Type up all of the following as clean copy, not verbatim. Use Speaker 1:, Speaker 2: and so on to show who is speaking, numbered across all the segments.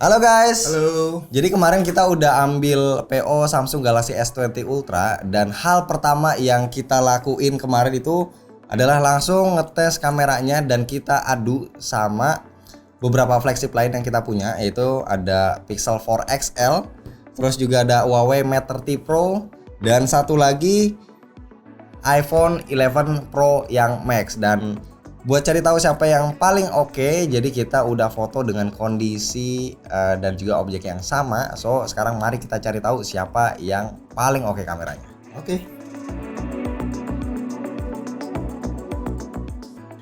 Speaker 1: Halo guys.
Speaker 2: Halo.
Speaker 1: Jadi kemarin kita udah ambil PO Samsung Galaxy S20 Ultra dan hal pertama yang kita lakuin kemarin itu adalah langsung ngetes kameranya dan kita adu sama beberapa flagship lain yang kita punya, yaitu ada Pixel 4 XL, terus juga ada Huawei Mate 30 Pro dan satu lagi iPhone 11 Pro yang Max. Dan buat cari tahu siapa yang paling oke, jadi kita udah foto dengan kondisi dan juga objek yang sama. So sekarang mari kita cari tahu siapa yang paling oke kameranya.
Speaker 2: Oke.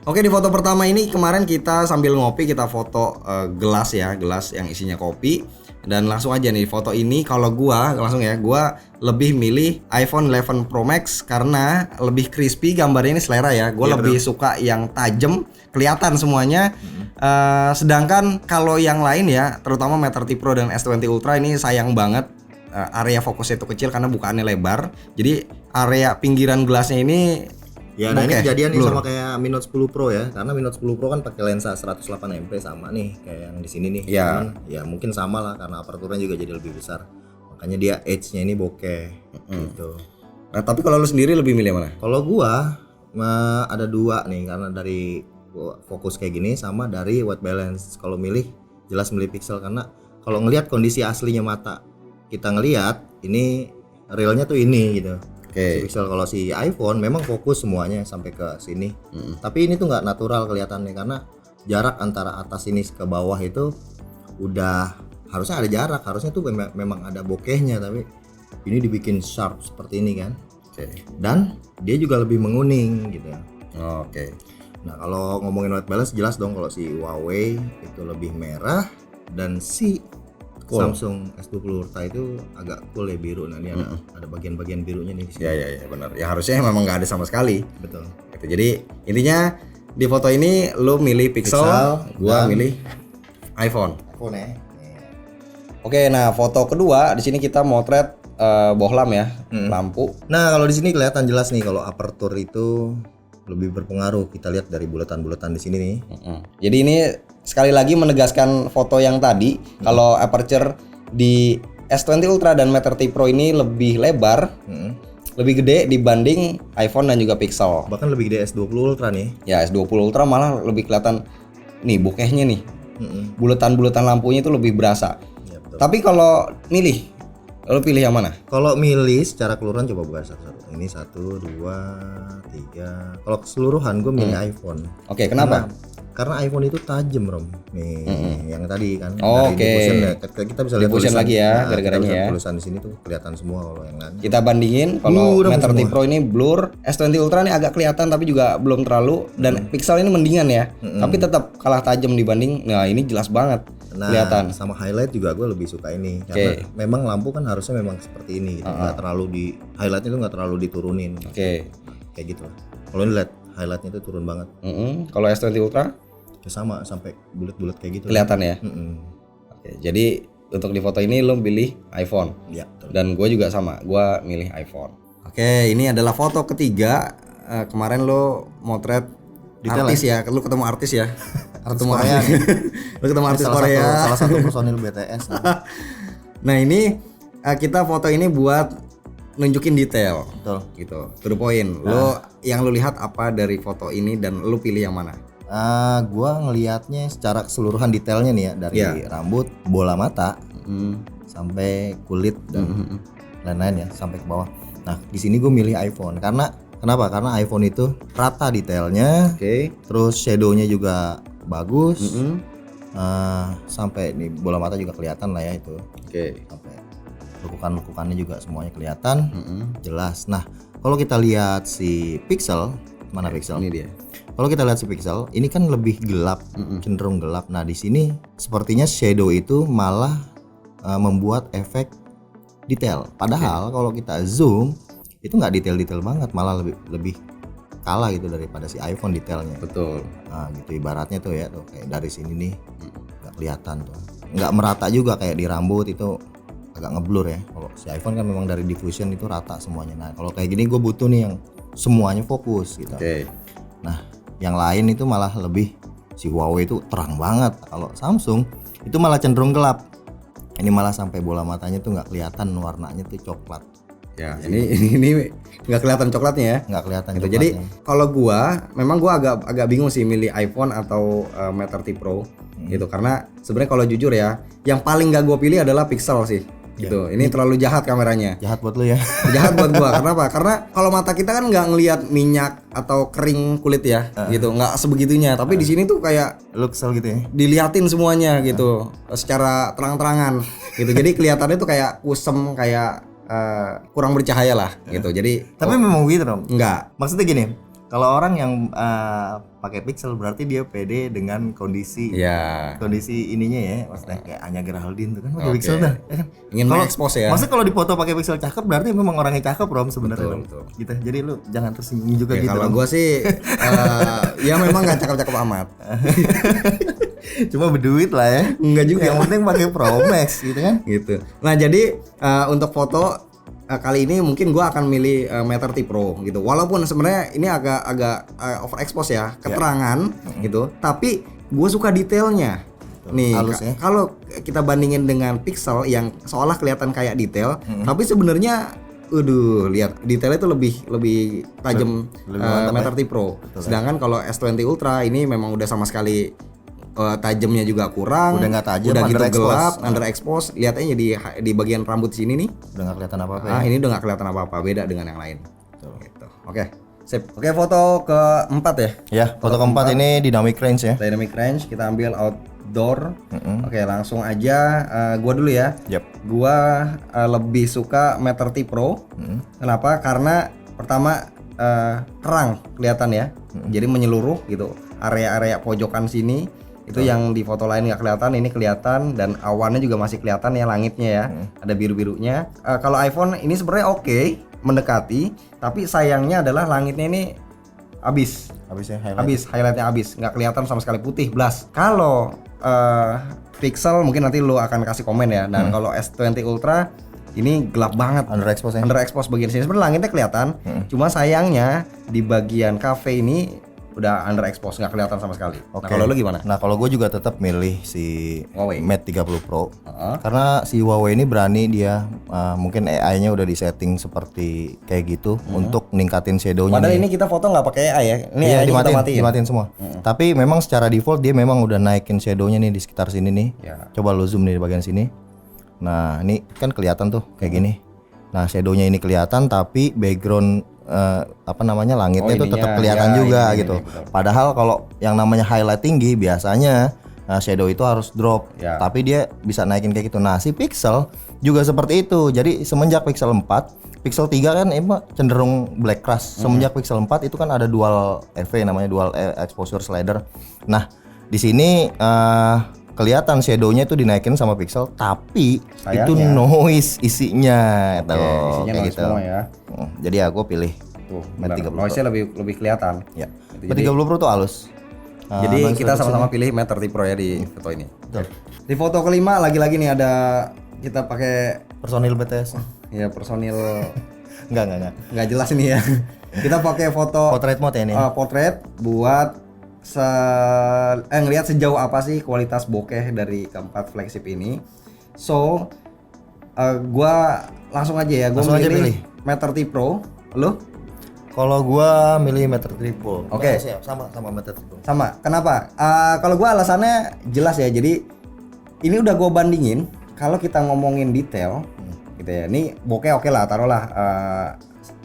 Speaker 1: Oke, di foto pertama ini kemarin kita sambil ngopi kita foto gelas yang isinya kopi. Dan langsung aja nih foto ini, kalau gua lebih milih iPhone 11 Pro Max karena lebih crispy, gambarnya ini selera ya. Gua lebih suka yang tajam, kelihatan semuanya. Sedangkan kalau yang lain ya, terutama Mate 30 Pro dan S20 Ultra ini sayang banget area fokusnya itu kecil karena bukaannya lebar. Jadi area pinggiran gelasnya ini
Speaker 2: Ya, nah ini kejadian nih sama kayak Mi Note 10 Pro ya. Karena Mi Note 10 Pro kan pakai lensa 108 MP sama nih kayak yang di sini nih.
Speaker 1: Ya.
Speaker 2: Cuman, ya mungkin sama lah karena aperturnya juga jadi lebih besar. Makanya dia edge-nya ini bokeh gitu.
Speaker 1: Nah, tapi kalau lu sendiri lebih milih mana?
Speaker 2: Kalau gua ada dua nih karena dari fokus kayak gini sama dari white balance. Kalau milih jelas milih Pixel karena kalau ngelihat kondisi aslinya mata kita ngelihat ini realnya tuh ini gitu. Si Pixel, kalau si iPhone memang fokus semuanya sampai ke sini. Tapi ini tuh nggak natural kelihatannya karena jarak antara atas ini ke bawah itu udah harusnya ada jarak, harusnya tuh memang ada bokehnya, tapi ini dibikin sharp seperti ini kan. Dan dia juga lebih menguning gitu. Nah, kalau ngomongin white balance jelas dong kalau si Huawei itu lebih merah dan si Samsung S20 Ultra itu agak cool ya, biru. Nah, ini ada bagian-bagian birunya nih di sini.
Speaker 1: Ya benar. Ya harusnya memang nggak ada sama sekali.
Speaker 2: Betul.
Speaker 1: Gitu. Jadi intinya di foto ini lu milih Pixel, gua milih iPhone.
Speaker 2: iPhone ya.
Speaker 1: Oke, nah foto kedua di sini kita motret bohlam ya, lampu.
Speaker 2: Nah, kalau di sini kelihatan jelas nih kalau aperture itu lebih berpengaruh. Kita lihat dari bulatan-bulatan di sini nih.
Speaker 1: Jadi ini sekali lagi menegaskan foto yang tadi, kalau aperture di S20 Ultra dan Mate 30 Pro ini lebih lebar, lebih gede dibanding iPhone dan juga Pixel.
Speaker 2: Bahkan lebih gede S20 Ultra nih.
Speaker 1: Ya, S20 Ultra malah lebih kelihatan nih bokehnya nih. Bulatan-bulatan lampunya itu lebih berasa.
Speaker 2: Ya, betul.
Speaker 1: Tapi kalau milih, lo pilih yang mana?
Speaker 2: Kalau milih secara keseluruhan coba buka satu-satu. Ini 1, 2, 3. Kalau keseluruhan gue milih iPhone.
Speaker 1: Oke, kenapa?
Speaker 2: Karena iPhone itu tajam, Rom. Nih, yang tadi kan
Speaker 1: Oh,
Speaker 2: dari
Speaker 1: oke.
Speaker 2: diffusion ya. Kita bisa lihat
Speaker 1: Diffusion
Speaker 2: tulisan
Speaker 1: lagi ya, gara-garanya ya.
Speaker 2: Tulisan di sini tuh kelihatan semua kalau yang lain.
Speaker 1: Kita bandingin, kalau
Speaker 2: Blur
Speaker 1: Mate 30
Speaker 2: semua.
Speaker 1: Pro ini blur, S20 Ultra ini agak kelihatan tapi juga belum terlalu, dan Pixel ini mendingan ya. Tapi tetap kalah tajam dibanding. Nah, ini jelas banget kelihatan.
Speaker 2: Sama highlight juga gue lebih suka ini karena memang lampu kan harusnya memang seperti ini gitu. Nggak terlalu di highlightnya tuh nggak terlalu diturunin. Kayak gitu lah. Kalau ini lihat highlightnya itu turun banget.
Speaker 1: Kalau S20 Ultra
Speaker 2: Ya sama sampai bulat-bulat kayak gitu.
Speaker 1: kelihatan ya. Oke, jadi untuk di foto ini lo pilih iPhone.
Speaker 2: Ya, betul.
Speaker 1: Dan gue juga sama, gue milih iPhone. Oke, ini adalah foto ketiga. Kemarin lo motret artis ya, lo ketemu artis ya. Ketemu
Speaker 2: Korea nih.
Speaker 1: Lo ketemu artis Korea.
Speaker 2: Salah satu personil BTS.
Speaker 1: Nah, ini kita foto ini buat nunjukin detail.
Speaker 2: Betul.
Speaker 1: Gitu. To the point. Lo yang lo lihat apa dari foto ini dan lo pilih yang mana?
Speaker 2: Gua ngelihatnya secara keseluruhan detailnya nih ya, dari rambut, bola mata, sampai kulit dan lain-lain ya sampai ke bawah. Nah, di sini gue milih iPhone karena kenapa? Karena iPhone itu rata detailnya, terus shadownya juga bagus, sampai nih bola mata juga kelihatan lah ya itu. Sampai lekukan-lekukannya juga semuanya kelihatan, jelas. Nah, kalau kita lihat si Pixel, mana Pixel?
Speaker 1: Ini dia.
Speaker 2: Kalau kita lihat si Pixel, ini kan lebih gelap, cenderung gelap. Nah, di sini sepertinya shadow itu malah membuat efek detail. Padahal kalau kita zoom itu nggak detail-detail banget, malah lebih kalah gitu daripada si iPhone detailnya.
Speaker 1: Betul.
Speaker 2: Nah, gitu ibaratnya tuh ya, tuh kayak dari sini nih nggak kelihatan tuh, nggak merata juga kayak di rambut itu agak ngeblur ya. Kalau si iPhone kan memang dari diffusion itu rata semuanya. Nah, kalau kayak gini gue butuh nih yang semuanya fokus gitu. Nah, yang lain itu malah lebih si Huawei itu terang banget. Kalau Samsung itu malah cenderung gelap. Ini malah sampai bola matanya tuh nggak kelihatan, warnanya tuh coklat.
Speaker 1: Ya, ini nggak kelihatan coklatnya ya.
Speaker 2: Nggak kelihatan
Speaker 1: Gitu.
Speaker 2: coklatnya.
Speaker 1: Jadi kalau memang gua agak bingung sih milih iPhone atau Matter T Pro gitu, karena sebenarnya kalau jujur ya, yang paling nggak gua pilih adalah Pixel sih. Gitu. Ini terlalu jahat kameranya.
Speaker 2: Jahat buat lu ya.
Speaker 1: Jahat buat gua. Kenapa? Karena kalau mata kita kan nggak ngelihat minyak atau kering kulit ya, gitu. Nggak sebegitunya. Tapi di sini tuh kayak
Speaker 2: Lu kesel gitu ya.
Speaker 1: diliatin semuanya gitu, secara terang-terangan gitu. Jadi kelihatannya tuh kayak kusem, kayak kurang bercahaya lah gitu. Jadi
Speaker 2: Tapi memang gitu dong.
Speaker 1: enggak.
Speaker 2: Maksudnya gini, kalau orang yang pakai Pixel berarti dia pede dengan kondisi
Speaker 1: Ya.
Speaker 2: kondisi ininya ya, maksudnya kayak Anya Geraldine tuh kan pakai
Speaker 1: Oke.
Speaker 2: Pixel dah, ya kan?
Speaker 1: Ingin
Speaker 2: Kalau-
Speaker 1: mengekspos ya.
Speaker 2: Maksudnya kalau dipoto pakai Pixel cakep berarti memang orangnya cakep Rom sebenarnya
Speaker 1: Betul,
Speaker 2: dong.
Speaker 1: betul.
Speaker 2: Gitu. Jadi lu jangan tersinggung juga
Speaker 1: Ya,
Speaker 2: gitu.
Speaker 1: kalau
Speaker 2: Rom.
Speaker 1: gua sih ya memang nggak cakep-cakep amat.
Speaker 2: Cuma berduit lah ya.
Speaker 1: Enggak juga.
Speaker 2: Yang penting pakai Pro Max gitu kan.
Speaker 1: Gitu. Nah, jadi untuk foto kali ini mungkin gua akan milih Matter T Pro gitu. Walaupun sebenarnya ini agak overexpose ya, keterangan gitu. Tapi gue suka detailnya. Nih,
Speaker 2: halus ya.
Speaker 1: kalau kita bandingin dengan Pixel yang seolah kelihatan kayak detail, tapi sebenarnya lihat detailnya itu lebih tajam
Speaker 2: Lebih mantap
Speaker 1: Matter
Speaker 2: ya.
Speaker 1: T Pro. Sedangkan kalau S20 Ultra ini memang udah sama sekali tajamnya juga kurang,
Speaker 2: Udah nggak tajam,
Speaker 1: udah gitu
Speaker 2: underexpose.
Speaker 1: gelap, underexpose. Lihat aja di bagian rambut sini nih.
Speaker 2: Udah nggak kelihatan apa-apa ya.
Speaker 1: Ini udah nggak kelihatan apa-apa, beda dengan yang lain. Gitu. Oke, sip. Oke, foto keempat ya.
Speaker 2: Ya, foto keempat ini dynamic range ya.
Speaker 1: Dynamic range, kita ambil outdoor. Oke, langsung aja. Gua dulu ya.
Speaker 2: Yap.
Speaker 1: Gua lebih suka Matter T Pro. Kenapa? Karena pertama terang kelihatan ya. Jadi menyeluruh gitu. Area-area pojokan sini itu yang di foto lain nggak kelihatan, ini kelihatan, dan awannya juga masih kelihatan ya, langitnya ya. Ada biru-birunya. Kalau iPhone ini sebenarnya oke, mendekati, tapi sayangnya adalah langitnya ini habis.
Speaker 2: Habis ya highlight.
Speaker 1: Highlightnya habis, nggak kelihatan sama sekali, putih blas. Kalau Pixel mungkin nanti lo akan kasih komen ya. Dan kalau S20 Ultra ini gelap banget,
Speaker 2: Underexpose ya.
Speaker 1: underexpose bagian sini. Sebenarnya langitnya kelihatan, cuma sayangnya di bagian cafe ini udah underexpose, nggak kelihatan sama sekali.
Speaker 2: Oke.
Speaker 1: Nah, kalau lu gimana?
Speaker 2: Nah, kalau gue juga tetap milih si
Speaker 1: Huawei.
Speaker 2: Mate 30 Pro. Karena si Huawei ini berani dia mungkin AI-nya udah disetting seperti kayak gitu untuk ningkatin shadow-nya.
Speaker 1: Padahal
Speaker 2: nih.
Speaker 1: ini kita foto nggak pakai AI ya. Ini
Speaker 2: Iya,
Speaker 1: AI-nya kita matiin.
Speaker 2: dimatiin semua. Tapi memang secara default dia memang udah naikin shadow-nya nih di sekitar sini nih.
Speaker 1: Ya.
Speaker 2: Coba lu zoom nih di bagian sini. Nah, ini kan kelihatan tuh kayak gini. Nah, shadow-nya ini kelihatan tapi background langitnya itu
Speaker 1: ininya,
Speaker 2: tetap kelihatan
Speaker 1: ya,
Speaker 2: juga
Speaker 1: ini,
Speaker 2: gitu.
Speaker 1: betul.
Speaker 2: Padahal kalau yang namanya highlight tinggi biasanya shadow itu harus drop.
Speaker 1: Ya.
Speaker 2: Tapi dia bisa naikin kayak gitu. Nah, si Pixel juga seperti itu. Jadi semenjak Pixel 4, Pixel 3 kan emang cenderung black crush. Semenjak Pixel 4 itu kan ada dual RV namanya dual exposure slider. Nah, di sini kelihatan shadow-nya itu dinaikin sama Pixel, tapi
Speaker 1: Sayangnya.
Speaker 2: itu noise isinya tuh,
Speaker 1: isinya
Speaker 2: kayak
Speaker 1: noise
Speaker 2: gitu.
Speaker 1: semua ya.
Speaker 2: Jadi aku pilih
Speaker 1: Tuh,
Speaker 2: Mate
Speaker 1: benar.
Speaker 2: 30 Pro.
Speaker 1: Noise-nya lebih kelihatan.
Speaker 2: Ya.
Speaker 1: Gitu,
Speaker 2: Mate 30 Pro tuh halus.
Speaker 1: Jadi
Speaker 2: noise
Speaker 1: kita
Speaker 2: reduction-nya-
Speaker 1: sama-sama pilih Matter T Pro ya di foto ini.
Speaker 2: Betul.
Speaker 1: Di foto kelima lagi-lagi nih ada kita pakai
Speaker 2: Personil BTS.
Speaker 1: ya personil
Speaker 2: Enggak.
Speaker 1: nggak jelas ini ya. Kita pakai foto
Speaker 2: Portrait mode ya ini.
Speaker 1: portrait buat ngelihat sejauh apa sih kualitas bokeh dari keempat flagship ini. So gua langsung aja ya, gua
Speaker 2: Langsung aja pilih.
Speaker 1: Matter T Pro. Lu?
Speaker 2: Kalau gua milih Mate 30 Pro.
Speaker 1: Oke.
Speaker 2: Sama Mate 30 Pro.
Speaker 1: Sama. Kenapa? Kalau gua alasannya jelas ya. Jadi ini udah gua bandingin. Kalau kita ngomongin detail, gitu ya. Ini bokeh oke lah, taruhlah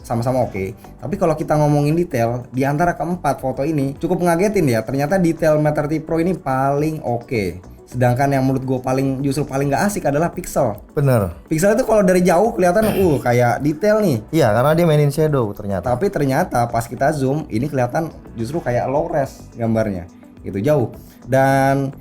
Speaker 1: sama-sama oke. Tapi kalau kita ngomongin detail, di antara keempat foto ini cukup ngagetin ya. Ternyata detail Matter T Pro ini paling oke. Sedangkan yang menurut gue justru paling nggak asik adalah Pixel.
Speaker 2: Bener.
Speaker 1: Pixel itu kalau dari jauh kelihatan kayak detail nih.
Speaker 2: Iya, karena dia mainin shadow ternyata.
Speaker 1: Tapi ternyata pas kita zoom ini kelihatan justru kayak low res gambarnya. Gitu jauh. Dan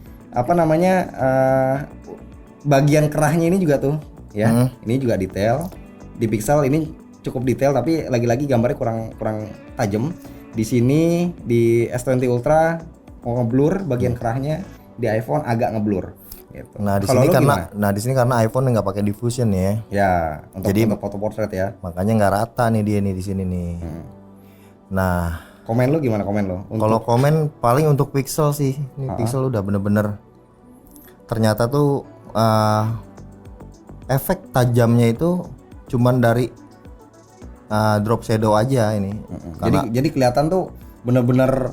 Speaker 1: bagian kerahnya ini juga tuh ya. Ini juga detail. Di Pixel ini cukup detail tapi lagi-lagi gambarnya kurang tajam. Di sini di S20 Ultra ngeblur bagian kerahnya. Di iPhone agak ngeblur gitu.
Speaker 2: Nah, di
Speaker 1: Kalau
Speaker 2: sini
Speaker 1: lu
Speaker 2: karena
Speaker 1: gimana?
Speaker 2: iPhone nggak pakai diffusion ya.
Speaker 1: Ya,
Speaker 2: Jadi-
Speaker 1: untuk foto portrait ya.
Speaker 2: Makanya nggak rata nih dia nih di sini nih. Nah,
Speaker 1: Komen lu gimana komen lu?
Speaker 2: kalau komen paling untuk Pixel sih. Ini Pixel udah bener-bener ternyata tuh efek tajamnya itu cuman dari drop shadow aja ini.
Speaker 1: Jadi kelihatan tuh bener-bener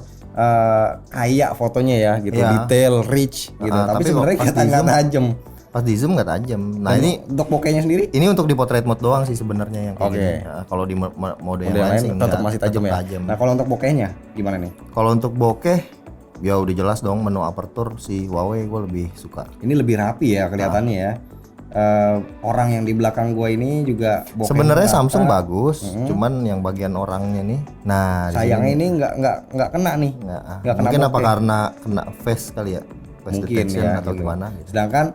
Speaker 1: kayak fotonya ya gitu,
Speaker 2: Iya.
Speaker 1: detail, rich gitu. Tapi
Speaker 2: tapi
Speaker 1: sebenarnya
Speaker 2: kok pas
Speaker 1: kelihatan
Speaker 2: di
Speaker 1: nggak
Speaker 2: zoom-
Speaker 1: tajam.
Speaker 2: Pas di zoom nggak tajam. Nah ini
Speaker 1: Untuk bokehnya sendiri
Speaker 2: ini untuk di portrait mode doang sih sebenarnya yang kayak
Speaker 1: Oke.
Speaker 2: gini. Nah, kalau di mode yang
Speaker 1: model
Speaker 2: lain
Speaker 1: lain
Speaker 2: sih
Speaker 1: tetap
Speaker 2: enggak,
Speaker 1: masih tajam ya.
Speaker 2: tajam.
Speaker 1: Nah kalau untuk bokehnya gimana nih?
Speaker 2: Kalau untuk bokeh ya udah jelas dong, menu aperture si Huawei gue lebih suka.
Speaker 1: Ini lebih rapi ya kelihatannya ya. Orang yang di belakang gua ini juga bokehnya
Speaker 2: Sebenarnya
Speaker 1: rata.
Speaker 2: Samsung bagus, cuman yang bagian orangnya nih. Nah, di
Speaker 1: Sayangnya
Speaker 2: sini
Speaker 1: ini nggak kena nih. Nggak kena
Speaker 2: mungkin apa
Speaker 1: bokeh.
Speaker 2: karena kena face kali ya, face
Speaker 1: Mungkin
Speaker 2: detection
Speaker 1: ya
Speaker 2: atau
Speaker 1: gitu.
Speaker 2: gimana gitu.
Speaker 1: Sedangkan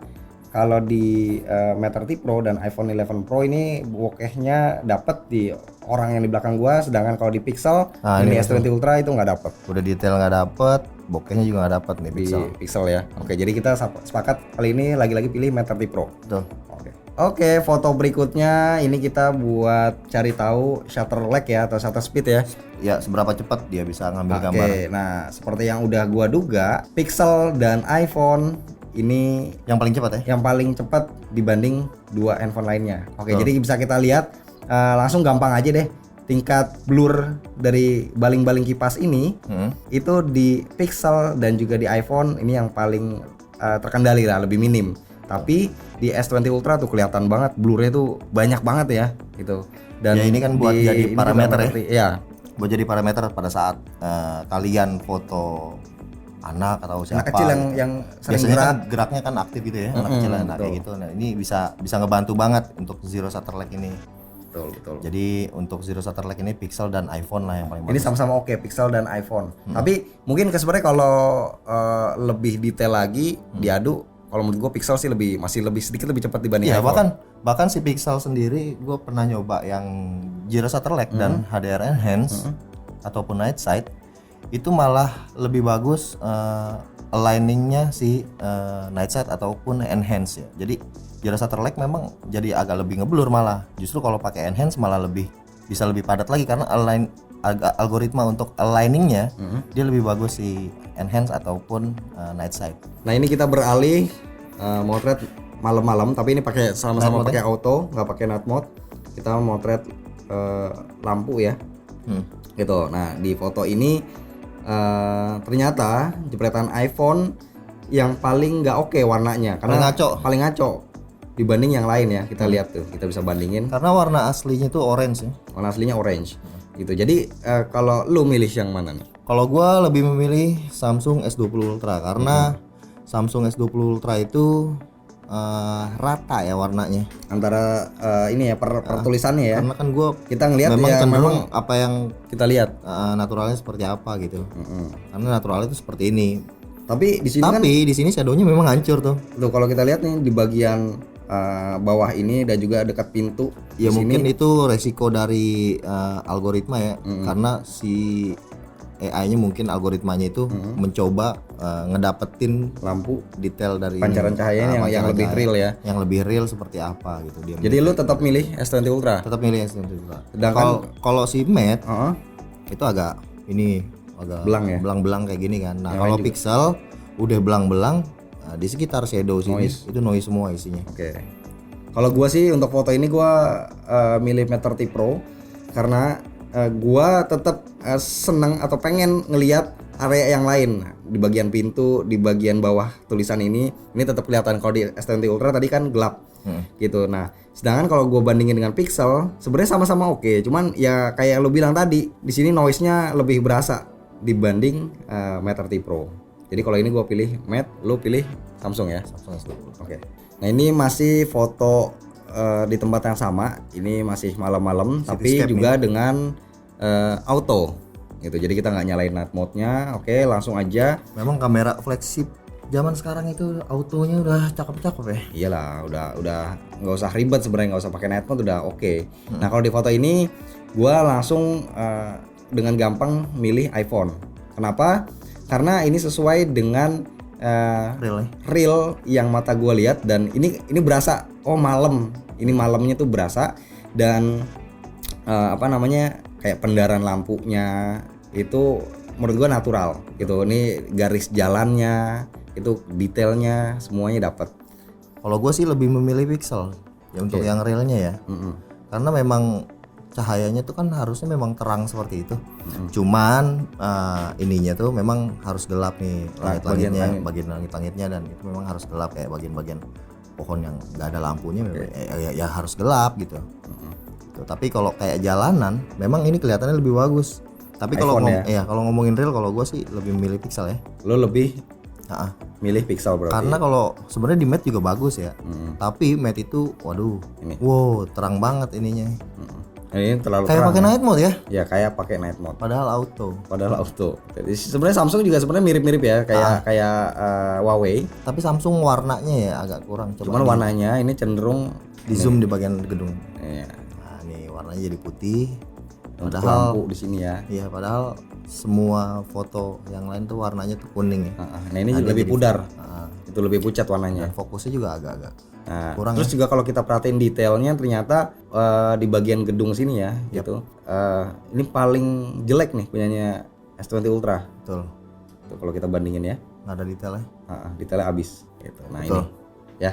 Speaker 1: kalau di Mate 30 Pro dan iPhone 11 Pro ini bokehnya dapat di orang yang di belakang gua, sedangkan kalau di Pixel
Speaker 2: Nah,
Speaker 1: ini
Speaker 2: ini
Speaker 1: S20 Ultra itu nggak dapat
Speaker 2: Udah detail nggak dapet, bokehnya juga nggak dapet nih
Speaker 1: di
Speaker 2: Pixel.
Speaker 1: Pixel ya. Oke, jadi kita sepakat kali ini lagi-lagi pilih Mate 30 Pro.
Speaker 2: Betul.
Speaker 1: Oke, foto berikutnya ini kita buat cari tahu shutter lag ya atau shutter speed ya.
Speaker 2: Ya, seberapa cepat dia bisa ngambil
Speaker 1: Oke,
Speaker 2: gambar.
Speaker 1: nah seperti yang udah gua duga, Pixel dan iPhone ini
Speaker 2: Yang paling cepat ya?
Speaker 1: yang paling cepat dibanding dua handphone lainnya. Oke,
Speaker 2: Betul.
Speaker 1: jadi bisa kita lihat langsung gampang aja deh. Tingkat blur dari baling-baling kipas ini itu di Pixel dan juga di iPhone ini yang paling terkendali lah, lebih minim. Tapi di S20 Ultra tuh kelihatan banget blurnya tuh banyak banget ya gitu. Dan
Speaker 2: Ya, ini kan buat
Speaker 1: di-
Speaker 2: jadi
Speaker 1: ini
Speaker 2: parameter
Speaker 1: juga
Speaker 2: ya.
Speaker 1: Iya.
Speaker 2: Buat jadi parameter pada saat kalian foto anak atau siapa.
Speaker 1: Anak kecil yang sering
Speaker 2: biasanya
Speaker 1: gerak.
Speaker 2: kan geraknya kan aktif gitu ya, anak kecil anak kayak gitu. Nah, ini bisa ngebantu banget untuk zero shutter lag ini.
Speaker 1: Betul.
Speaker 2: Jadi untuk zero shutter lag ini Pixel dan iPhone lah yang paling
Speaker 1: Ini
Speaker 2: bagus.
Speaker 1: sama-sama oke, Pixel dan iPhone. Tapi mungkin sebenarnya kalau lebih detail lagi diadu, kalau menurut gua Pixel sih masih lebih sedikit lebih cepat dibanding
Speaker 2: Iya,
Speaker 1: iPhone.
Speaker 2: bahkan si Pixel sendiri gue pernah nyoba yang zero shutter lag dan HDR enhance ataupun night sight itu malah lebih bagus aligningnya si night sight ataupun enhance ya. Jadi zero shutter lag memang jadi agak lebih ngeblur malah. Justru kalau pakai enhance malah bisa lebih padat lagi karena algoritma untuk aligningnya dia lebih bagus si enhance ataupun night sight.
Speaker 1: Nah, ini kita beralih motret malam-malam, tapi ini pakai sama-sama
Speaker 2: Night mode
Speaker 1: pakai auto, nggak pakai night mode. Kita motret lampu ya. Gitu. Nah, di foto ini ternyata jepretan iPhone yang paling nggak oke warnanya karena paling ngaco dibanding yang lain ya. Kita lihat tuh, kita bisa bandingin.
Speaker 2: Karena warna aslinya tuh orange ya.
Speaker 1: Warna aslinya orange gitu. Jadi kalau lu milih yang mana nih?
Speaker 2: Kalau gua lebih memilih Samsung S20 Ultra karena Samsung S20 Ultra itu rata ya warnanya.
Speaker 1: Antara ini ya per tulisannya ya.
Speaker 2: Karena kan gua
Speaker 1: Kita ngelihat
Speaker 2: memang
Speaker 1: ya
Speaker 2: cenderung
Speaker 1: memang
Speaker 2: apa yang
Speaker 1: kita lihat.
Speaker 2: naturalnya seperti apa gitu. Karena naturalnya itu seperti ini.
Speaker 1: Tapi di sini kan
Speaker 2: Tapi di sini shadownya memang hancur tuh.
Speaker 1: tuh kalau kita lihat nih di bagian bawah ini dan juga dekat pintu.
Speaker 2: Ya
Speaker 1: di
Speaker 2: mungkin
Speaker 1: sini,
Speaker 2: itu resiko dari algoritma ya. Karena si AI-nya mungkin algoritmanya itu mencoba ngedapetin
Speaker 1: lampu
Speaker 2: detail dari
Speaker 1: pancaran cahayanya yang
Speaker 2: pancaran
Speaker 1: lebih
Speaker 2: cahaya.
Speaker 1: real ya.
Speaker 2: Yang lebih real seperti apa gitu dia.
Speaker 1: Jadi lu tetap milih S20 Ultra.
Speaker 2: tetap milih S20 Ultra.
Speaker 1: Sedangkan-
Speaker 2: Kalau si Mate
Speaker 1: Heeh.
Speaker 2: itu agak
Speaker 1: Belang ya?
Speaker 2: belang-belang kayak gini kan. Nah,
Speaker 1: Yang
Speaker 2: kalau
Speaker 1: lain juga.
Speaker 2: Pixel udah belang-belang di sekitar shadow sini itu noise semua isinya.
Speaker 1: Oke. Kalau gua sih untuk foto ini gua milih Mate 30 Pro karena gua tetap senang atau pengen ngelihat area yang lain di bagian pintu, di bagian bawah tulisan ini tetap kelihatan. Kalau di S20 Ultra tadi kan gelap gitu. Nah, sedangkan kalau gua bandingin dengan Pixel sebenarnya sama-sama oke. Cuman ya kayak lo bilang tadi di sini noise-nya lebih berasa dibanding Mate 30 Pro. Jadi kalau ini gua pilih Mate, lo pilih Samsung ya.
Speaker 2: Samsung S20.
Speaker 1: Oke. Nah, ini masih foto di tempat yang sama. Ini masih malam-malam tapi
Speaker 2: Cityscape
Speaker 1: juga dengan auto gitu. Jadi kita nggak nyalain night mode-nya. Oke, langsung aja.
Speaker 2: Memang kamera flagship zaman sekarang itu autonya udah cakep-cakep ya.
Speaker 1: Iyalah, udah nggak usah ribet sebenarnya, nggak usah pakai night mode udah oke. Nah, kalau di foto ini gua langsung dengan gampang milih iPhone. Kenapa? Karena ini sesuai dengan
Speaker 2: Real ya.
Speaker 1: real yang mata gue lihat dan ini berasa malam. Ini malamnya tuh berasa dan kayak pendaran lampunya itu menurut gue natural gitu. Ini garis jalannya itu detailnya semuanya dapat.
Speaker 2: Kalau gue sih lebih memilih pixel ya untuk yang realnya ya. Karena memang cahayanya tuh kan harusnya memang terang seperti itu. Cuman ininya tuh memang harus gelap nih langit-langitnya, bagian langit-langitnya, dan itu memang harus gelap kayak bagian-bagian pohon yang nggak ada lampunya ya harus gelap gitu. Gitu. Tapi kalau kayak jalanan memang ini kelihatannya lebih bagus. Tapi kalau kalau ngomongin real, kalau gue sih lebih memilih pixel ya.
Speaker 1: Lo lebih milih pixel berarti.
Speaker 2: Karena kalau sebenarnya di matte juga bagus ya. Tapi matte itu waduh, wow terang banget ininya.
Speaker 1: Ini terlalu
Speaker 2: kayak
Speaker 1: terang
Speaker 2: pakai night mode ya.
Speaker 1: Ya kayak pakai night mode.
Speaker 2: Padahal auto.
Speaker 1: Jadi sebenarnya Samsung juga sebenarnya mirip-mirip ya kayak Huawei.
Speaker 2: Tapi Samsung warnanya ya agak kurang.
Speaker 1: Cuman warnanya ini cenderung
Speaker 2: di zoom di bagian gedung.
Speaker 1: Iya.
Speaker 2: Nah, nih warnanya jadi putih.
Speaker 1: Padahal lampu di sini ya.
Speaker 2: Iya, padahal semua foto yang lain tuh warnanya tuh kuning ya.
Speaker 1: Nah, ini lebih pudar. Itu lebih pucat warnanya.
Speaker 2: Dan fokusnya juga agak-agak
Speaker 1: kurang. Terus juga kalau kita perhatiin detailnya ternyata di bagian gedung sini ya, gitu. Ini paling jelek nih punyanya S20 Ultra.
Speaker 2: Betul.
Speaker 1: Tuh kalau kita bandingin ya.
Speaker 2: Nggak ada detailnya.
Speaker 1: Detailnya habis gitu. Nah,
Speaker 2: betul.
Speaker 1: Ini ya.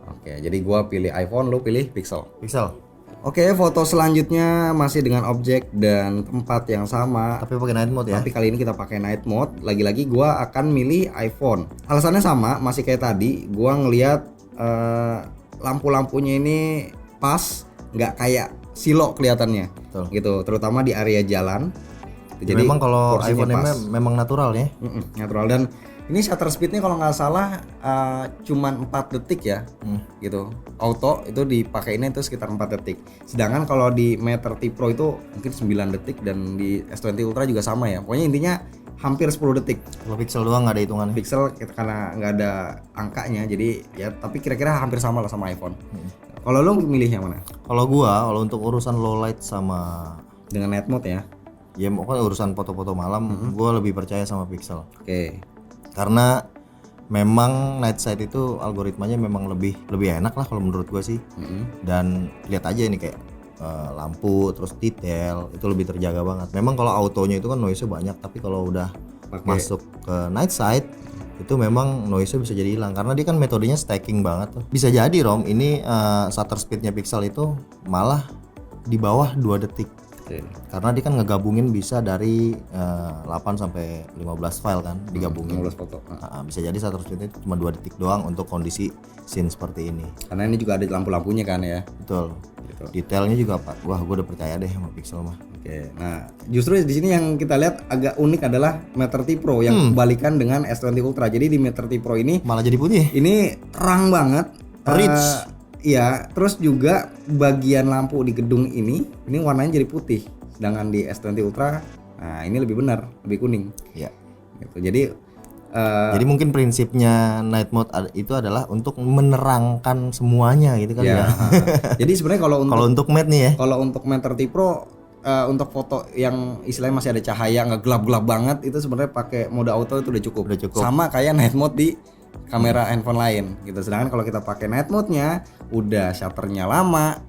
Speaker 1: Oke, jadi gua pilih iPhone, lu pilih Pixel. Oke, foto selanjutnya masih dengan objek dan tempat yang sama.
Speaker 2: Tapi pakai night mode ya.
Speaker 1: Tapi kali ini kita pakai night mode. Lagi-lagi gua akan milih iPhone. Alasannya sama, masih kayak tadi. Gua ngelihat lampu-lampunya ini pas, nggak kayak silo kelihatannya.
Speaker 2: Betul.
Speaker 1: Gitu. Terutama di area jalan.
Speaker 2: Jadi memang kalau iPhone ini memang natural ya.
Speaker 1: Natural, dan ini shutter speednya kalau nggak salah cuman 4 detik ya, gitu. Auto itu dipakainya itu sekitar 4 detik. Sedangkan kalau di Mate 30 Pro itu mungkin 9 detik, dan di S20 Ultra juga sama ya. Pokoknya intinya hampir 10 detik.
Speaker 2: Kalau pixel doang nggak ada hitungannya.
Speaker 1: Pixel karena nggak ada angkanya, jadi ya tapi kira-kira hampir sama lah sama iPhone. Kalau lo milih yang mana?
Speaker 2: Kalau untuk urusan low light sama
Speaker 1: dengan night mode ya.
Speaker 2: Ya pokoknya urusan foto-foto malam, gua lebih percaya sama pixel.
Speaker 1: Oke.
Speaker 2: Karena memang night sight itu algoritmanya memang lebih enak lah kalau menurut gua sih. Dan lihat aja ini kayak lampu terus detail itu lebih terjaga banget. Memang kalau autonya itu kan noise-nya banyak, tapi kalau udah masuk ke night sight itu memang noise-nya bisa jadi hilang karena dia kan metodenya stacking banget tuh. Bisa jadi Rom ini shutter speed-nya pixel itu malah di bawah 2 detik. Karena dia kan ngegabungin bisa dari 8 sampai 15 file kan digabungin.
Speaker 1: 15 foto.
Speaker 2: Bisa jadi shutter speed itu cuma 2 detik doang untuk kondisi scene seperti ini.
Speaker 1: Karena ini juga ada lampu-lampunya kan ya.
Speaker 2: Betul. Gitu. Detailnya juga Pak. Wah, gue udah percaya deh sama Pixel mah.
Speaker 1: Oke. Nah, justru di sini yang kita lihat agak unik adalah Mate 30 Pro yang kebalikan dengan S20 Ultra. Jadi di Mate 30 Pro ini
Speaker 2: malah jadi putih.
Speaker 1: Ini terang banget.
Speaker 2: Rich.
Speaker 1: Iya, terus juga bagian lampu di gedung ini warnanya jadi putih. Sedangkan di S20 Ultra, nah ini lebih benar, lebih kuning.
Speaker 2: Iya.
Speaker 1: Gitu. Jadi
Speaker 2: mungkin prinsipnya night mode itu adalah untuk menerangkan semuanya gitu kan ya.
Speaker 1: Jadi sebenarnya kalau
Speaker 2: untuk matte nih ya.
Speaker 1: Kalau untuk Mate 30 Pro untuk foto yang istilahnya masih ada cahaya nggak gelap-gelap banget, itu sebenarnya pakai mode auto itu udah cukup. Sama kayak night mode di kamera handphone lain gitu. Sedangkan kalau kita pakai night mode-nya udah shutternya lama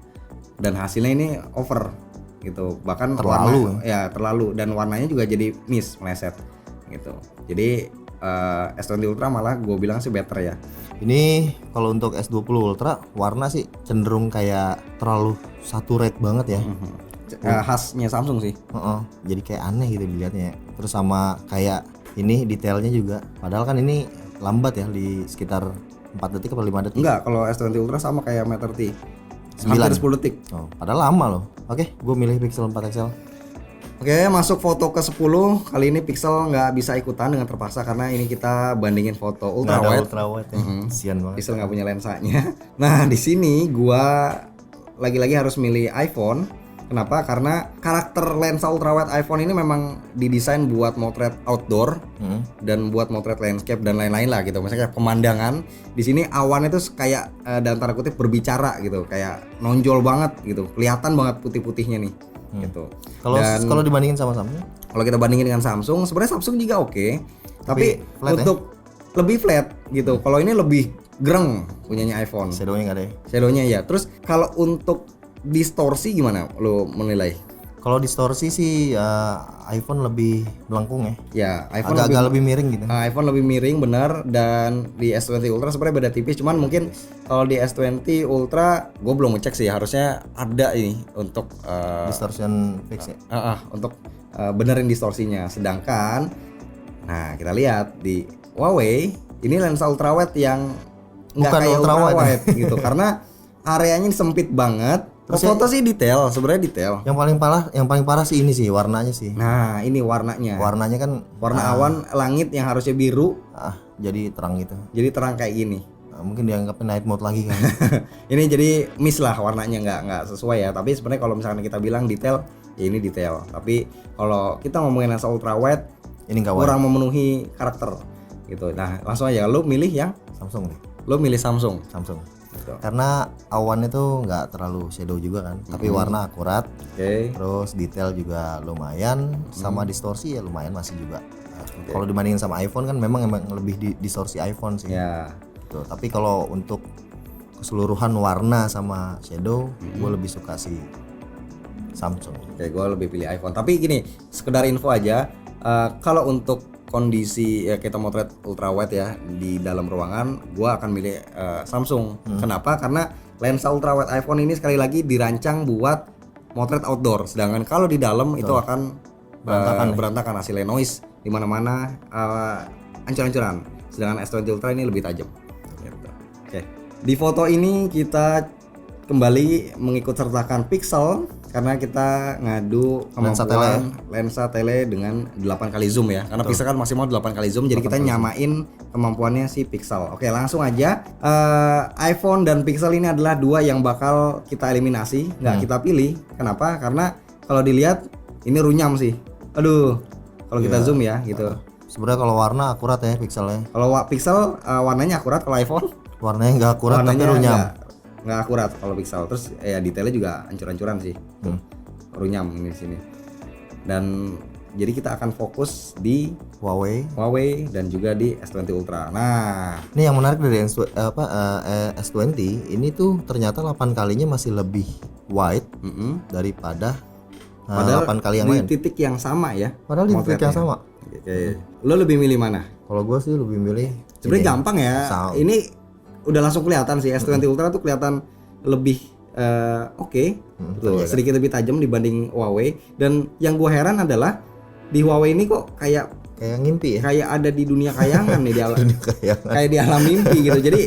Speaker 1: dan hasilnya ini over gitu. Bahkan terlalu dan warnanya juga jadi meleset gitu. Jadi S20 Ultra malah gue bilang sih better ya.
Speaker 2: Ini kalau untuk S20 Ultra warna sih cenderung kayak terlalu saturate banget ya.
Speaker 1: Khasnya Samsung sih.
Speaker 2: Jadi kayak aneh gitu dilihatnya. Terus sama kayak ini detailnya juga. Padahal kan ini lambat ya di sekitar 4 detik atau 5 detik.
Speaker 1: Enggak, kalau S20 Ultra sama kayak Mate 30. Hampir 10 detik.
Speaker 2: Padahal lama loh. Oke, gue milih Pixel 4 XL.
Speaker 1: Oke, masuk foto ke 10. Kali ini Pixel nggak bisa ikutan dengan terpaksa karena ini kita bandingin foto ultra wide ya.
Speaker 2: Kasian banget.
Speaker 1: Pixel nggak punya lensanya. Nah, di sini gua lagi-lagi harus milih iPhone. Kenapa? Karena karakter lensa ultrawide iPhone ini memang didesain buat motret outdoor dan buat motret landscape dan lain-lain lah gitu. Misalnya kayak pemandangan, di sini awan itu kayak dalam tanda kutip berbicara gitu, kayak nonjol banget gitu, kelihatan banget putih-putihnya nih. Gitu.
Speaker 2: Kalau dibandingin sama Samsung?
Speaker 1: Kalau kita bandingin dengan Samsung, sebenarnya Samsung juga oke, tapi untuk lebih flat gitu. Kalau ini lebih greng punyanya iPhone.
Speaker 2: Shadownya nggak ada ya?
Speaker 1: Shadownya ya. Terus kalau untuk distorsi gimana lo menilai?
Speaker 2: Kalau distorsi sih iPhone lebih melengkung ya.
Speaker 1: Ya, iPhone
Speaker 2: Agak lebih miring gitu.
Speaker 1: iPhone lebih miring benar, dan di S20 Ultra sebenarnya beda tipis, cuman mungkin kalau di S20 Ultra gue belum ngecek sih, harusnya ada ini untuk
Speaker 2: Distortion fix ya.
Speaker 1: untuk benerin distorsinya. Sedangkan nah kita lihat di Huawei ini lensa ultrawide yang nggak
Speaker 2: Bukan
Speaker 1: kayak
Speaker 2: ultrawide.
Speaker 1: ultrawide gitu karena areanya sempit banget. Foto sih detail, sebenarnya detail.
Speaker 2: Yang paling parah sih ini sih warnanya sih.
Speaker 1: Nah, ini warnanya.
Speaker 2: Warnanya kan
Speaker 1: Warna awan langit yang harusnya biru
Speaker 2: jadi terang gitu.
Speaker 1: jadi terang kayak gini.
Speaker 2: Mungkin dianggapnya night mode lagi kan.
Speaker 1: Ini jadi miss lah, warnanya nggak sesuai ya. Tapi sebenarnya kalau misalkan kita bilang detail, ya ini detail. Tapi kalau kita ngomongin lensa ultrawide,
Speaker 2: Ini enggak
Speaker 1: kurang memenuhi karakter gitu. Nah, langsung aja lo milih yang
Speaker 2: Samsung nih.
Speaker 1: lo milih Samsung. Gitu.
Speaker 2: Karena awannya tuh nggak terlalu shadow juga kan, tapi warna akurat.
Speaker 1: Oke.
Speaker 2: Terus detail juga lumayan, sama distorsi ya lumayan masih juga. Kalau dibandingin sama iPhone kan memang lebih distorsi iPhone sih.
Speaker 1: Ya.
Speaker 2: Tuh, tapi kalau untuk keseluruhan warna sama shadow, gue lebih suka si Samsung.
Speaker 1: Oke, gue lebih pilih iPhone. Tapi gini, sekedar info aja, kalau untuk kondisi ya kita motret ultrawide ya di dalam ruangan, gua akan milih Samsung. Kenapa? Karena lensa ultrawide iPhone ini sekali lagi dirancang buat motret outdoor, sedangkan kalau di dalam itu akan berantakan hasilnya, noise di mana-mana, ancur-ancuran. Sedangkan S20 Ultra ini lebih tajam. Gitu. Oke. Di foto ini kita kembali mengikut sertakan pixel karena kita ngadu kemampuan lensa tele dengan 8 kali zoom ya. Karena pixel kan maksimal 8 kali zoom, jadi kita nyamain kemampuannya si pixel. Oke, langsung aja. iPhone dan pixel ini adalah dua yang bakal kita eliminasi, nggak kita pilih. Kenapa? Karena kalau dilihat ini runyam sih. Aduh, kalau kita zoom ya gitu.
Speaker 2: Sebenarnya kalau warna akurat ya pixelnya.
Speaker 1: Kalau pixel warnanya akurat, kalau iPhone
Speaker 2: Warnanya nggak akurat tapi runyam.
Speaker 1: Nggak akurat kalau pixel. Terus ya detailnya juga ancur-ancuran sih. Runyam ini di sini. Dan jadi kita akan fokus di Huawei dan juga di S20 Ultra. Nah,
Speaker 2: ini yang menarik dari S20 ini tuh ternyata 8 kalinya masih lebih wide daripada 8 kali yang
Speaker 1: di
Speaker 2: lain.
Speaker 1: titik yang sama ya.
Speaker 2: Padahal di titik yang sama.
Speaker 1: Oke. Lo lebih milih mana?
Speaker 2: Kalau gue sih lebih milih
Speaker 1: sebenarnya gampang ya. Ini udah langsung kelihatan sih, S20 Ultra tuh kelihatan lebih sedikit lebih tajam dibanding Huawei. Dan yang gua heran adalah di Huawei ini kok kayak
Speaker 2: ngimpi ya,
Speaker 1: kayak ada di dunia kayangan nih, di alam kayak di alam mimpi gitu. Jadi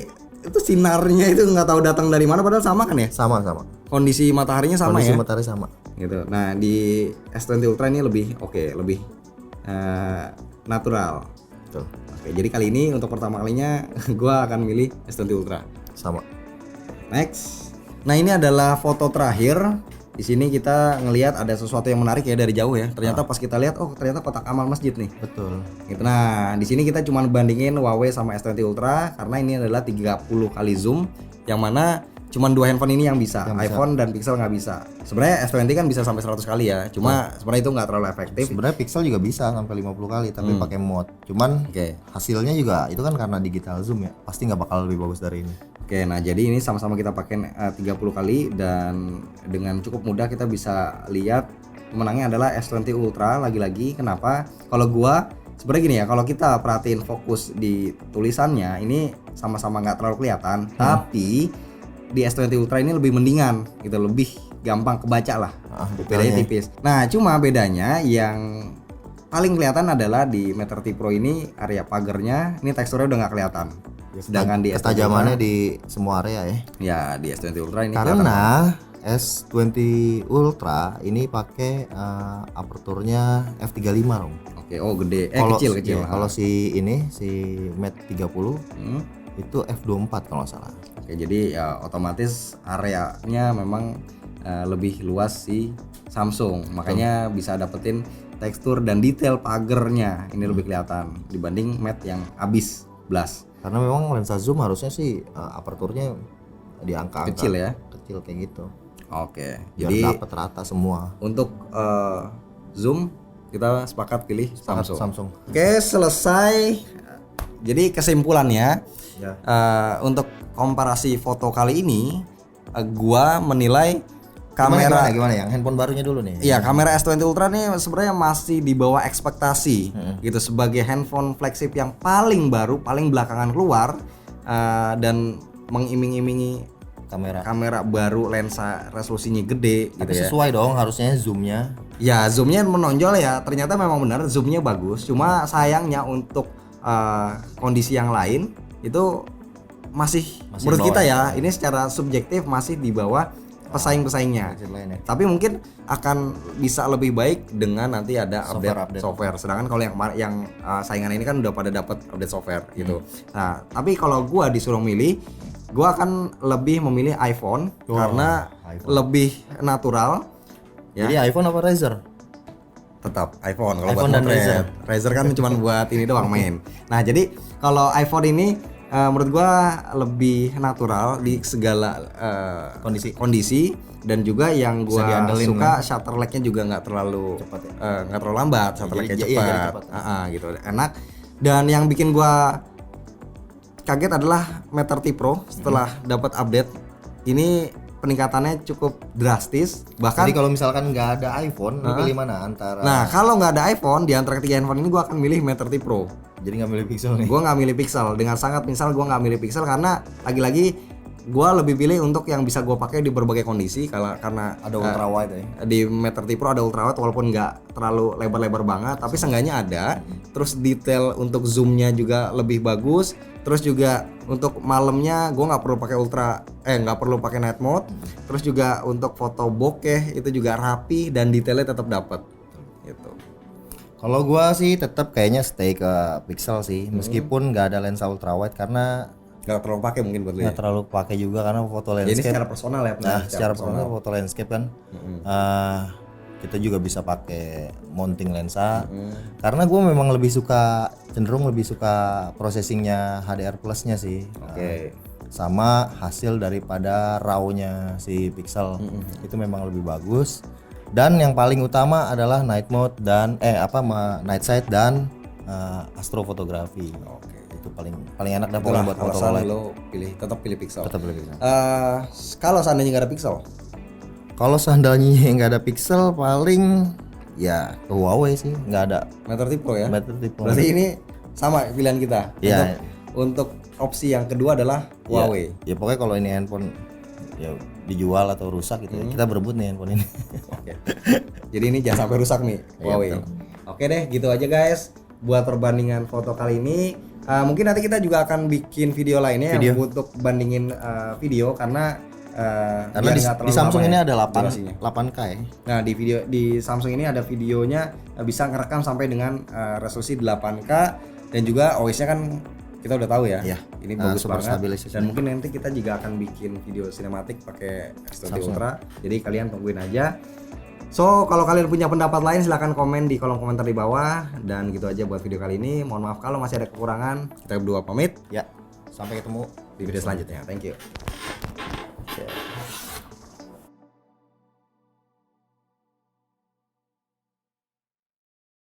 Speaker 1: itu sinarnya itu nggak tahu datang dari mana, padahal sama kan ya,
Speaker 2: sama
Speaker 1: kondisi mataharinya sama
Speaker 2: kondisi
Speaker 1: ya,
Speaker 2: matahari sama
Speaker 1: gitu. Nah di S20 Ultra ini lebih lebih natural.
Speaker 2: Betul.
Speaker 1: Oke, jadi kali ini untuk pertama kalinya gua akan milih S20 Ultra.
Speaker 2: Sama.
Speaker 1: Next. Nah, ini adalah foto terakhir. Di sini kita ngelihat ada sesuatu yang menarik ya dari jauh ya. Ternyata pas kita lihat, ternyata kotak amal masjid nih.
Speaker 2: Betul.
Speaker 1: Gitu. Nah, di sini kita cuma bandingin Huawei sama S20 Ultra karena ini adalah 30 kali zoom, yang mana cuman dua handphone ini yang bisa. iPhone dan Pixel nggak bisa. Sebenarnya S20 kan bisa sampai 100 kali ya. Cuma sebenarnya itu nggak terlalu efektif.
Speaker 2: Sebenarnya Pixel juga bisa sampai 50 kali tapi pakai mod. Cuman hasilnya juga itu kan karena digital zoom ya. Pasti nggak bakal lebih bagus dari ini.
Speaker 1: Oke, nah jadi ini sama-sama kita pakai 30 kali dan dengan cukup mudah kita bisa lihat pemenangnya adalah S20 Ultra lagi-lagi. Kenapa? Kalau gua sebenarnya gini ya, kalau kita perhatiin fokus di tulisannya ini sama-sama nggak terlalu kelihatan, tapi di S20 Ultra ini lebih mendingan gitu, lebih gampang kebaca lah, bedanya tipis. Nah cuma bedanya yang paling kelihatan adalah di Mate 30 Pro ini area pagernya ini teksturnya udah nggak kelihatan. Sedangkan di
Speaker 2: ketajamannya di semua area ya.
Speaker 1: Ya di S20 Ultra ini
Speaker 2: karena S20 Ultra ini pakai aperturnya f3.5 Rom.
Speaker 1: Oke, gede, kecil.
Speaker 2: Kalau si Mate 30 itu f24 kalau nggak salah.
Speaker 1: Oke, jadi ya otomatis areanya memang lebih luas si Samsung, makanya bisa dapetin tekstur dan detail pagernya ini lebih kelihatan dibanding Mate yang abis blast.
Speaker 2: Karena memang lensa zoom harusnya sih aperturnya di angka
Speaker 1: kecil ya,
Speaker 2: kecil kayak gitu.
Speaker 1: Oke,
Speaker 2: biar
Speaker 1: jadi
Speaker 2: dapat rata semua.
Speaker 1: Untuk zoom kita sepakat pilih Samsung. Oke, selesai. Jadi kesimpulannya untuk komparasi foto kali ini, gua menilai kamera
Speaker 2: gimana yang handphone barunya dulu nih.
Speaker 1: Iya, kamera S20 Ultra nih sebenarnya masih di bawah ekspektasi gitu sebagai handphone flagship yang paling baru, paling belakangan keluar dan mengiming-imingi kamera baru, lensa resolusinya gede.
Speaker 2: Tapi
Speaker 1: gitu ya.
Speaker 2: sesuai dong harusnya zoomnya.
Speaker 1: Ya, zoomnya menonjol ya. Ternyata memang benar zoomnya bagus. Cuma sayangnya untuk kondisi yang lain itu masih menurut kita ya, ini secara subjektif masih di bawah pesaing-pesaingnya. Tapi mungkin akan bisa lebih baik dengan nanti ada update software. Sedangkan kalau yang saingan ini kan udah pada dapat update software gitu. Nah, tapi kalau gua disuruh milih, gua akan lebih memilih iPhone karena lebih natural. Ya.
Speaker 2: Jadi iPhone apa Razer?
Speaker 1: Tetap iPhone kalau
Speaker 2: iPhone
Speaker 1: buat
Speaker 2: dan Razer.
Speaker 1: Razer kan cuma buat ini doang main. Nah, jadi kalau iPhone ini menurut gua lebih natural di segala kondisi dan juga yang gua suka shutter lag-nya juga nggak terlalu cepat nggak terlalu lambat, shutter lag-nya cepat. Gitu, enak. Dan yang bikin gua kaget adalah Mate 30 Pro setelah dapat update ini peningkatannya cukup drastis. Bahkan
Speaker 2: jadi kalau misalkan nggak ada iPhone, lu pilih mana antara?
Speaker 1: Nah, kalau nggak ada iPhone di antara ketiga handphone ini gua akan milih Mate 30 Pro.
Speaker 2: Jadi nggak milih Pixel nih?
Speaker 1: Gue nggak milih Pixel, dengan sangat misal gue nggak milih Pixel karena lagi-lagi gue lebih pilih untuk yang bisa gue pakai di berbagai kondisi karena
Speaker 2: ada ultra wide ya.
Speaker 1: Di Mate 30 Pro ada ultra wide walaupun nggak terlalu lebar-lebar banget, tapi seenggaknya ada. Terus detail untuk zoomnya juga lebih bagus. Terus juga untuk malamnya gue nggak perlu pakai nggak perlu pakai night mode. Terus juga untuk foto bokeh itu juga rapi dan detailnya tetap dapat. Gitu.
Speaker 2: Kalau gua sih tetap kayaknya stay ke Pixel sih, meskipun nggak ada lensa ultrawide karena
Speaker 1: nggak terlalu pakai mungkin buat lu.
Speaker 2: Nggak terlalu pakai juga karena foto landscape.
Speaker 1: Ini secara personal ya.
Speaker 2: Nah, secara personal foto landscape kan, kita juga bisa pakai mounting lensa. Karena gua memang cenderung lebih suka processingnya HDR plusnya sih. Sama hasil daripada RAW-nya si Pixel itu memang lebih bagus. Dan yang paling utama adalah night mode dan night sight dan astrofotografi. Itu paling enak dah pokoknya buat foto light.
Speaker 1: Lo tetap pilih Pixel.
Speaker 2: Tetap pilih Pixel.
Speaker 1: Kalau seandainya nggak ada Pixel?
Speaker 2: Kalau seandainya nggak ada Pixel paling ya ke Huawei sih, nggak ada.
Speaker 1: Mate 30 Pro ya.
Speaker 2: Mate 30 Pro.
Speaker 1: Berarti ini sama pilihan kita.
Speaker 2: Iya.
Speaker 1: Untuk opsi yang kedua adalah Huawei.
Speaker 2: Ya pokoknya kalau ini handphone ya dijual atau rusak gitu kita berebut nih handphone ini.
Speaker 1: Jadi ini jangan sampai rusak nih Huawei. Oke deh, gitu aja guys buat perbandingan foto kali ini. Mungkin nanti kita juga akan bikin video lainnya yang untuk bandingin video karena
Speaker 2: di Samsung ini ada 8K ya.
Speaker 1: Nah, di Samsung ini ada videonya bisa ngerekam sampai dengan resolusi 8K dan juga OIS-nya kan kita udah tahu ya. Ini bagus banget. Dan mungkin nanti kita juga akan bikin video sinematik pakai S20 Ultra. Jadi kalian tungguin aja. So, kalau kalian punya pendapat lain silahkan komen di kolom komentar di bawah. Dan gitu aja buat video kali ini. Mohon maaf kalau masih ada kekurangan. Kita berdua pamit.
Speaker 2: Ya. Sampai ketemu
Speaker 1: di video selanjutnya. Thank you.